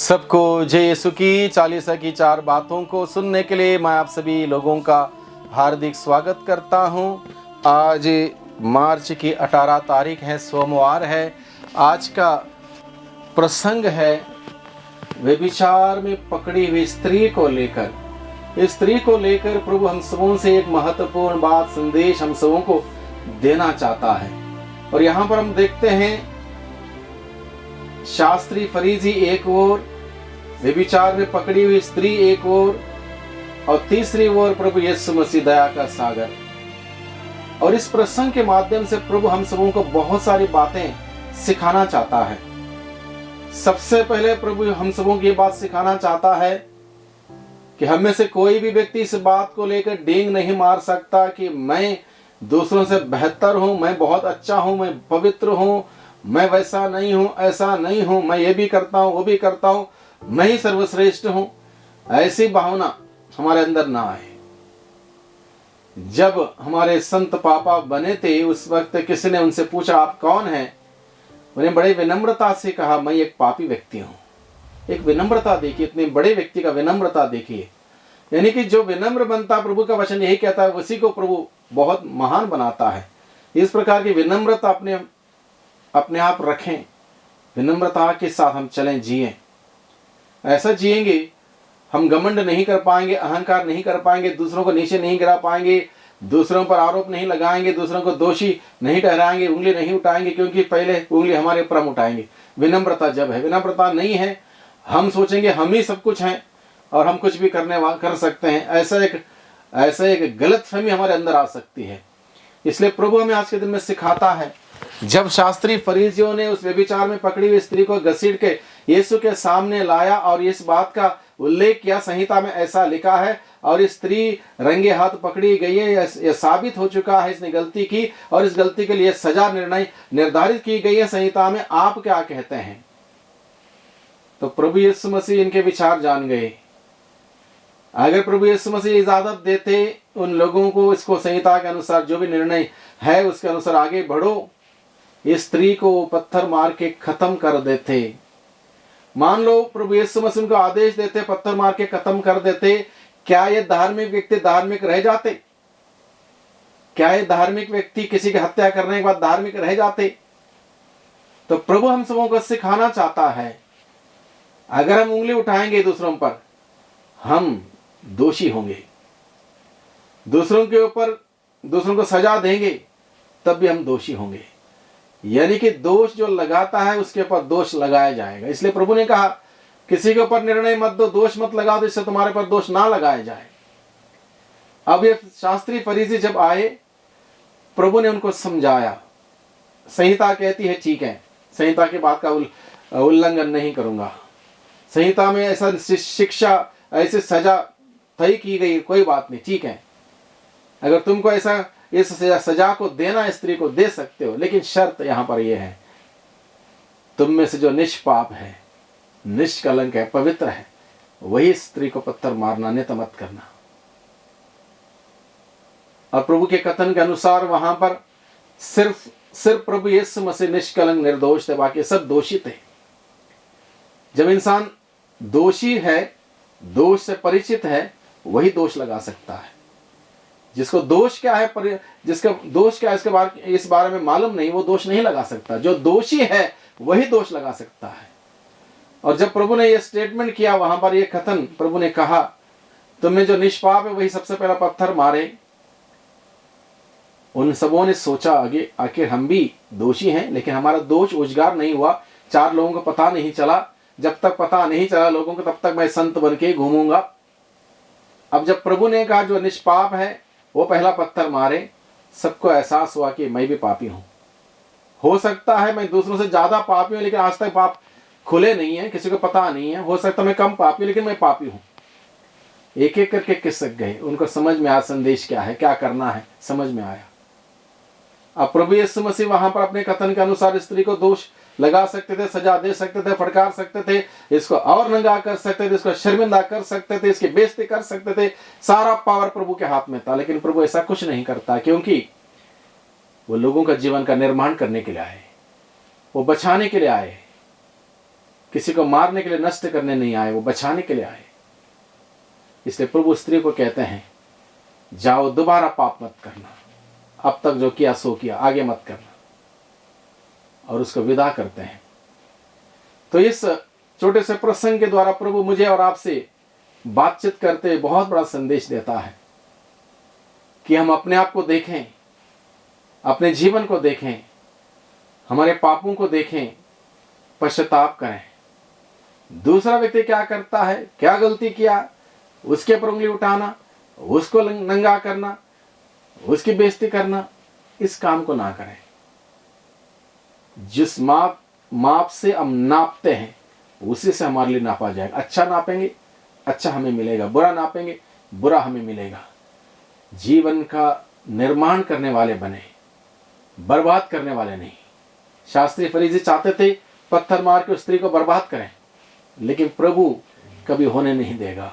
सबको जय यीशु की चालीसा की 4 बातों को सुनने के लिए मैं आप सभी लोगों का हार्दिक स्वागत करता हूं। आज मार्च की 18 तारीख है, सोमवार है। आज का प्रसंग है व्यभिचार में पकड़ी हुई स्त्री को लेकर। इस स्त्री को लेकर प्रभु हम सबों से एक महत्वपूर्ण बात, संदेश हम सबों को देना चाहता है। और यहाँ पर हम देखते हैं शास्त्री फरीसी एक ओर, व्यभिचार में पकड़ी हुई स्त्री एक ओर, और तीसरी ओर प्रभु यीशु मसीह दया का सागर। और इस प्रसंग के माध्यम से प्रभु हम सबों को बहुत सारी बातें सिखाना चाहता है। सबसे पहले प्रभु हम सबों को ये बात सिखाना चाहता है कि हम में से कोई भी व्यक्ति इस बात को लेकर डींग नहीं मार सकता कि मैं दूसरों से बेहतर हूं, मैं बहुत अच्छा हूं, मैं पवित्र हूं, मैं वैसा नहीं हूं, ऐसा नहीं हूं, मैं ये भी करता हूं, वो भी करता हूं, मैं ही सर्वश्रेष्ठ हूं। ऐसी भावना हमारे अंदर ना आए। जब हमारे संत पापा बने थे उस वक्त किसी ने उनसे पूछा आप कौन हैं? उन्हें बड़े विनम्रता से कहा मैं एक पापी व्यक्ति हूं। एक विनम्रता देखिए, इतने बड़े व्यक्ति का विनम्रता देखिए। यानी कि जो विनम्र बनता, प्रभु का वचन यही कहता है, उसी को प्रभु बहुत महान बनाता है। इस प्रकार की विनम्रता अपने आप रखें, विनम्रता के साथ हम चलें, जिएं। ऐसा जिएंगे हम घमंड नहीं कर पाएंगे, अहंकार नहीं कर पाएंगे, दूसरों को नीचे नहीं गिरा पाएंगे, दूसरों पर आरोप नहीं लगाएंगे, दूसरों को दोषी नहीं ठहराएंगे, उंगली नहीं उठाएंगे, क्योंकि पहले उंगली हमारे ऊपर हम उठाएंगे। विनम्रता जब है, विनम्रता नहीं है, हम सोचेंगे हम ही सब कुछ हैं और हम कुछ भी कर सकते हैं। ऐसा एक गलतफहमी हमारे अंदर आ सकती है। इसलिए प्रभु हमें आज के दिन में सिखाता है। जब शास्त्री फरीसियों ने उस व्यभिचार में पकड़ी हुई स्त्री को घसीट के यीशु के सामने लाया और इस बात का उल्लेख किया, संहिता में ऐसा लिखा है, और इस स्त्री रंगे हाथ पकड़ी गई है, यह साबित हो चुका है इसने गलती की और इस गलती के लिए सजा निर्धारित की गई है संहिता में, आप क्या कहते हैं? तो प्रभु यीशु मसीह इनके विचार जान गए। अगर प्रभु यीशु मसीह इजाजत देते उन लोगों को, इसको संहिता के अनुसार जो भी निर्णय है उसके अनुसार आगे बढ़ो, इस स्त्री को पत्थर मार के खत्म कर देते। मान लो प्रभु यीशु मसीह उनको आदेश देते, पत्थर मार के खत्म कर देते, क्या ये धार्मिक व्यक्ति धार्मिक रह जाते? क्या ये धार्मिक व्यक्ति किसी की हत्या करने के बाद धार्मिक रह जाते? तो प्रभु हम सबों को सिखाना चाहता है, अगर हम उंगली उठाएंगे दूसरों पर, हम दोषी होंगे। दूसरों के ऊपर दूसरों को सजा देंगे, तब भी हम दोषी होंगे। यानी कि दोष जो लगाता है उसके ऊपर दोष लगाया जाएगा। इसलिए प्रभु ने कहा किसी के ऊपर निर्णय मत दो, दोष मत लगा दो, इससे तुम्हारे पर दोष ना लगाया जाए। अब ये शास्त्री फरीसी जब आए, प्रभु ने उनको समझाया। संहिता कहती है ठीक है, संहिता की बात का उल्लंघन नहीं करूंगा, संहिता में ऐसा शिक्षा, ऐसी सजा तय की गई, कोई बात नहीं, ठीक है। अगर तुमको ऐसा इस सजा को देना, स्त्री को दे सकते हो, लेकिन शर्त यहां पर यह है, तुम में से जो निष्पाप है, निष्कलंक है, पवित्र है, वही स्त्री को पत्थर मारना, अन्यथा मत करना। और प्रभु के कथन के अनुसार वहां पर सिर्फ प्रभु यीशु मसीह निष्कलंक निर्दोष थे, बाकी सब दोषी थे। जब इंसान दोषी है, दोष से परिचित है, वही दोष लगा सकता है। जिसको दोष क्या है, जिसका दोष क्या है इस बारे में मालूम नहीं, वो दोष नहीं लगा सकता। जो दोषी है वही दोष लगा सकता है। और जब प्रभु ने यह स्टेटमेंट किया, वहां पर यह कथन प्रभु ने कहा, तुम्हें जो निष्पाप है वही सबसे पहला पत्थर मारे। उन सबों ने सोचा आगे, आखिर हम भी दोषी हैं, लेकिन हमारा दोष उजागर नहीं हुआ, 4 लोगों को पता नहीं चला। जब तक पता नहीं चला लोगों को, तब तक मैं संत बन के घूमूंगा। अब जब प्रभु ने कहा जो निष्पाप है वो पहला पत्थर मारे, सबको एहसास हुआ कि मैं भी पापी हूं। हो सकता है मैं दूसरों से ज्यादा पापी हूं, लेकिन आज तक पाप खुले नहीं है, किसी को पता नहीं है। हो सकता मैं कम पापी हूं, लेकिन मैं पापी हूं। एक एक करके खिसक गए, उनको समझ में आया संदेश क्या है, क्या करना है, समझ में आया। अब प्रभु यीशु मसीह वहां पर अपने कथन के अनुसार स्त्री को दोष लगा सकते थे, सजा दे सकते थे, फटकार सकते थे, इसको और नंगा कर सकते थे, इसको शर्मिंदा कर सकते थे, इसकी बेइज्जती कर सकते थे। सारा पावर प्रभु के हाथ में था, लेकिन प्रभु ऐसा कुछ नहीं करता, क्योंकि वो लोगों का जीवन का निर्माण करने के लिए आए, वो बचाने के लिए आए। किसी को मारने के लिए, नष्ट करने नहीं आए, वो बचाने के लिए आए। इसलिए प्रभु स्त्री को कहते हैं, जाओ दोबारा पाप मत करना, अब तक जो किया सो किया, आगे मत करना, और उसको विदा करते हैं। तो इस छोटे से प्रसंग के द्वारा प्रभु मुझे और आपसे बातचीत करते हुए बहुत बड़ा संदेश देता है कि हम अपने आप को देखें, अपने जीवन को देखें, हमारे पापों को देखें, पश्चाताप करें। दूसरा व्यक्ति क्या करता है, क्या गलती किया, उसके ऊपर उंगली उठाना, उसको नंगा करना, उसकी बेइज्जती करना, इस काम को ना करें। जिस माप से हम नापते हैं उसी से हमारे लिए नापा जाएगा। अच्छा नापेंगे, अच्छा हमें मिलेगा, बुरा नापेंगे, बुरा हमें मिलेगा। जीवन का निर्माण करने वाले बने, बर्बाद करने वाले नहीं। शास्त्री फरीसी चाहते थे पत्थर मार के उस स्त्री को बर्बाद करें, लेकिन प्रभु कभी होने नहीं देगा।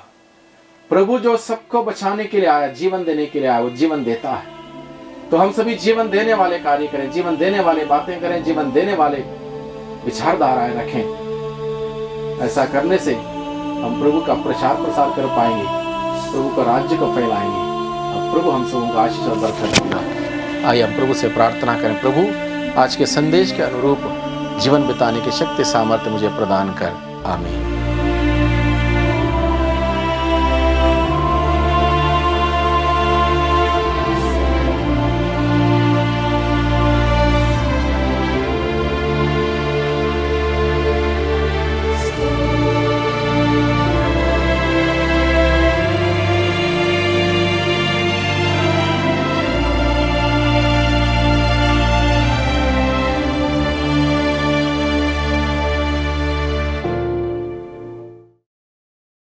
प्रभु जो सबको बचाने के लिए आया, जीवन देने के लिए आया, वो जीवन देता है। तो हम सभी जीवन देने वाले कार्य करें, जीवन देने वाले बातें करें, जीवन देने वाले विचारधाराएं रखें। ऐसा करने से हम प्रभु का प्रचार प्रसार कर पाएंगे, प्रभु का राज्य को फैलाएंगे, और प्रभु हम सबों को आशीष और बरकत देगा। आइए हम प्रभु से प्रार्थना करें, प्रभु आज के संदेश के अनुरूप जीवन बिताने की शक्ति सामर्थ्य मुझे प्रदान कर। आमीन।